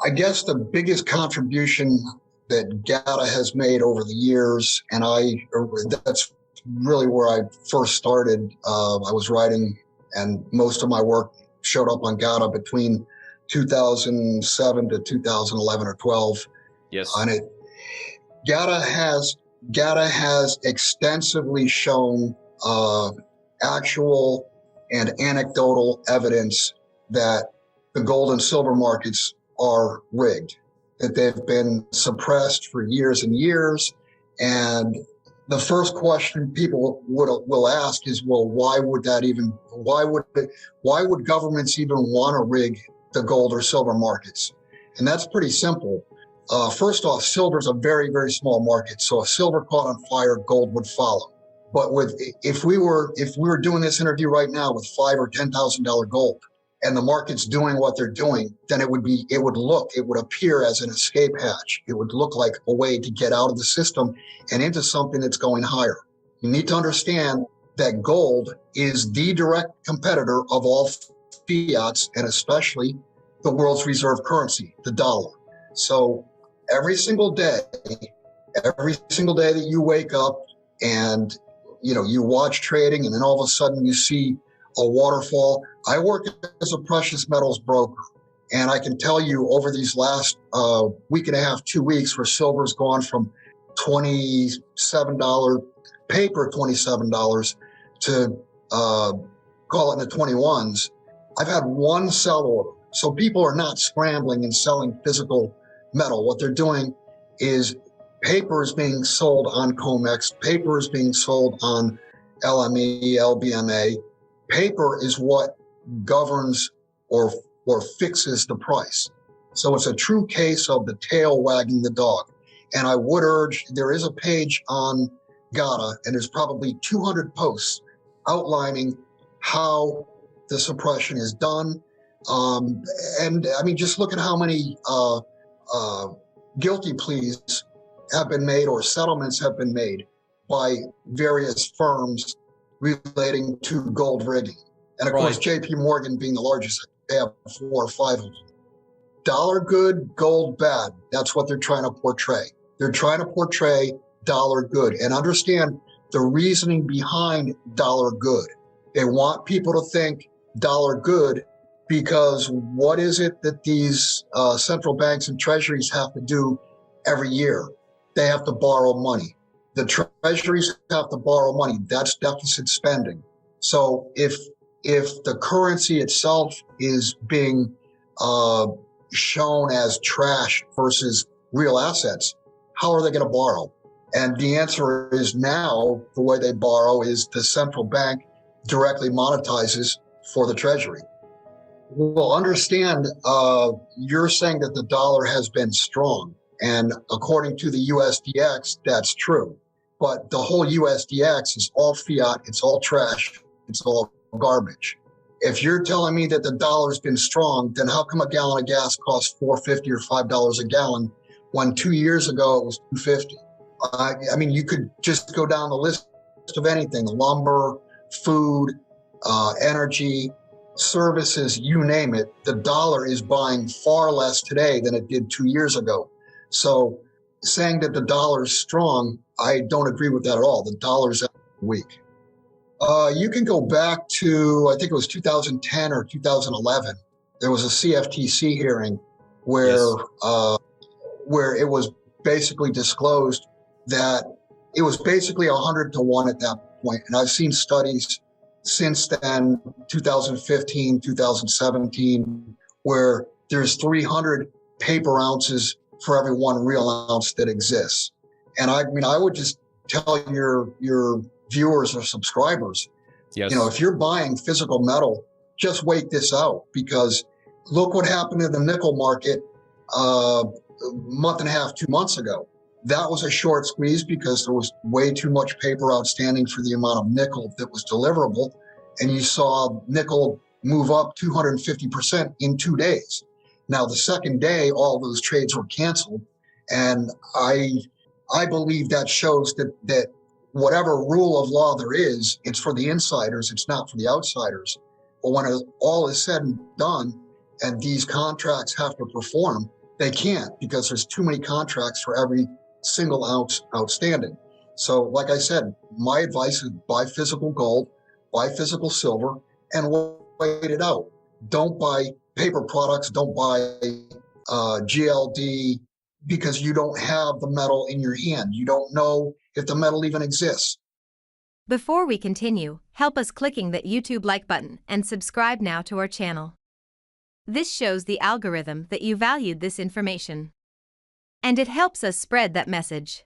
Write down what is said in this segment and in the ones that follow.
I guess the biggest contribution that GATA has made over the years, and that's really where I first started. I was writing, and most of my work showed up on GATA between 2007 to 2011 or 12. Yes. On it, GATA has extensively shown actual and anecdotal evidence that the gold and silver markets are rigged, that they've been suppressed for years and years. And the first question people will ask is, well, why would governments even want to rig the gold or silver markets? And that's pretty simple. First off, silver is a very, very small market. So if silver caught on fire, gold would follow. But if we were doing this interview right now with $5,000 or $10,000 gold, and the market's doing what they're doing, then it would appear as an escape hatch. It would look like a way to get out of the system and into something that's going higher. You need to understand that gold is the direct competitor of all fiats, and especially the world's reserve currency, the dollar. So every single day that you wake up and you watch trading, and then all of a sudden you see a waterfall. I work as a precious metals broker, and I can tell you over these last week and a half, 2 weeks, where silver's gone from $27 paper, $27 to call it in the 21s. I've had one sell order. So people are not scrambling and selling physical metal. What they're doing is paper is being sold on COMEX, paper is being sold on LME, LBMA. Paper is what governs or fixes the price. So it's a true case of the tail wagging the dog. And I would urge, there is a page on GATA, and there's probably 200 posts outlining how the suppression is done. And I mean, just look at how many guilty pleas have been made or settlements have been made by various firms relating to gold rigging. And of course, JP Morgan being the largest, they have 4 or 5 of them. Dollar good, gold bad. That's what they're trying to portray. They're trying to portray dollar good, and understand the reasoning behind dollar good. They want people to think dollar good because what is it that these central banks and treasuries have to do every year? They have to borrow money. The treasuries have to borrow money. That's deficit spending. So if the currency itself is being shown as trash versus real assets, how are they going to borrow? And the answer is now the way they borrow is the central bank directly monetizes for the treasury. Well, understand, you're saying that the dollar has been strong. And according to the USDX, that's true. But the whole USDX is all fiat, it's all trash, it's all garbage. If you're telling me that the dollar's been strong, then how come a gallon of gas costs $4.50 or $5 a gallon when 2 years ago it was $2.50? I mean, you could just go down the list of anything: lumber, food, energy, services, you name it. The dollar is buying far less today than it did 2 years ago. So saying that the dollar is strong, I don't agree with that at all. The dollar's weak. You can go back to, I think it was 2010 or 2011. There was a CFTC hearing where it was basically disclosed that it was basically 100 to 1 at that point. And I've seen studies since then, 2015, 2017, where there's 300 paper ounces for every 1 real ounce that exists. And I mean, I would just tell your viewers or subscribers, if you're buying physical metal, just wait this out, because look what happened in the nickel market a month and a half, 2 months ago. That was a short squeeze because there was way too much paper outstanding for the amount of nickel that was deliverable. And you saw nickel move up 250% in 2 days. Now, the second day, all those trades were canceled. And I believe that shows that whatever rule of law there is, it's for the insiders, it's not for the outsiders. But when all is said and done, and these contracts have to perform, They can't because there's too many contracts for every single ounce outstanding. So like I said, my advice is buy physical gold, buy physical silver, and wait it out. Don't buy paper products, don't buy GLD, because you don't have the metal in your hand. You don't know if the metal even exists. Before we continue, help us clicking that YouTube like button and subscribe now to our channel. This shows the algorithm that you valued this information. And it helps us spread that message.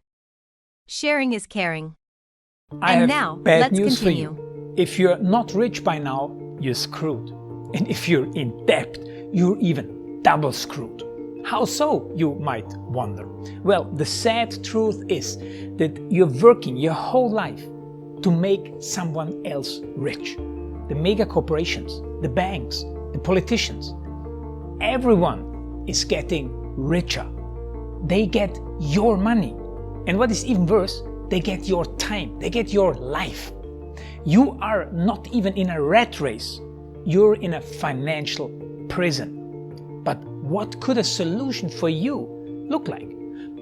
Sharing is caring. I And have now, bad let's news continue. for you. If you're not rich by now, you're screwed. And if you're in debt, you're even double screwed. How so, you might wonder? Well, the sad truth is that you're working your whole life to make someone else rich. The mega corporations, the banks, the politicians, everyone is getting richer. They get your money. And what is even worse, they get your time, they get your life. You are not even in a rat race, you're in a financial prison. But what could a solution for you look like?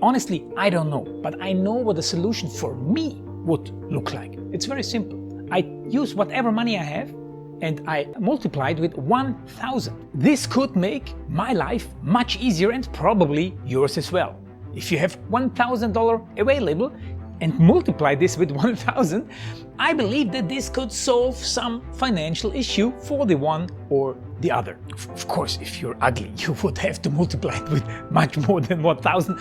Honestly, I don't know, but I know what a solution for me would look like. It's very simple. I use whatever money I have and I multiply it with 1,000. This could make my life much easier and probably yours as well. If you have $1,000 available and multiply this with 1,000, I believe that this could solve some financial issue for the one or the other. Of course, if you're ugly, you would have to multiply it with much more than 1,000.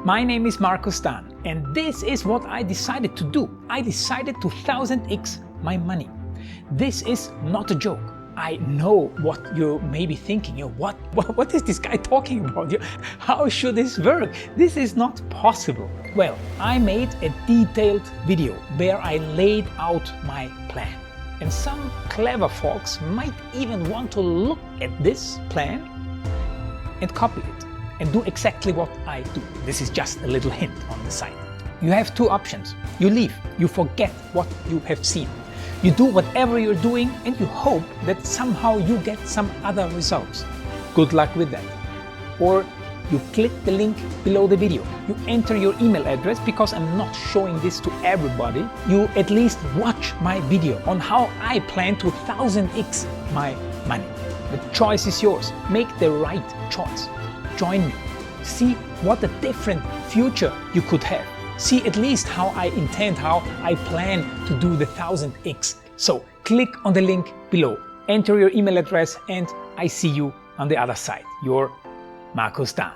My name is Markus Dahn, and this is what I decided to do. I decided to 1000x my money. This is not a joke. I know what you may be thinking. What is this guy talking about? How should this work? This is not possible. Well, I made a detailed video where I laid out my plan. And some clever folks might even want to look at this plan and copy it and do exactly what I do. This is just a little hint on the side. You have two options. You leave, you forget what you have seen. You do whatever you're doing and you hope that somehow you get some other results. Good luck with that. Or you click the link below the video. You enter your email address because I'm not showing this to everybody. You at least watch my video on how I plan to 1000x my money. The choice is yours. Make the right choice. Join me. See what a different future you could have. See at least how I intend, how I plan to do the 1000x. So click on the link below, enter your email address, and I see you on the other side. Your Markus Dahn.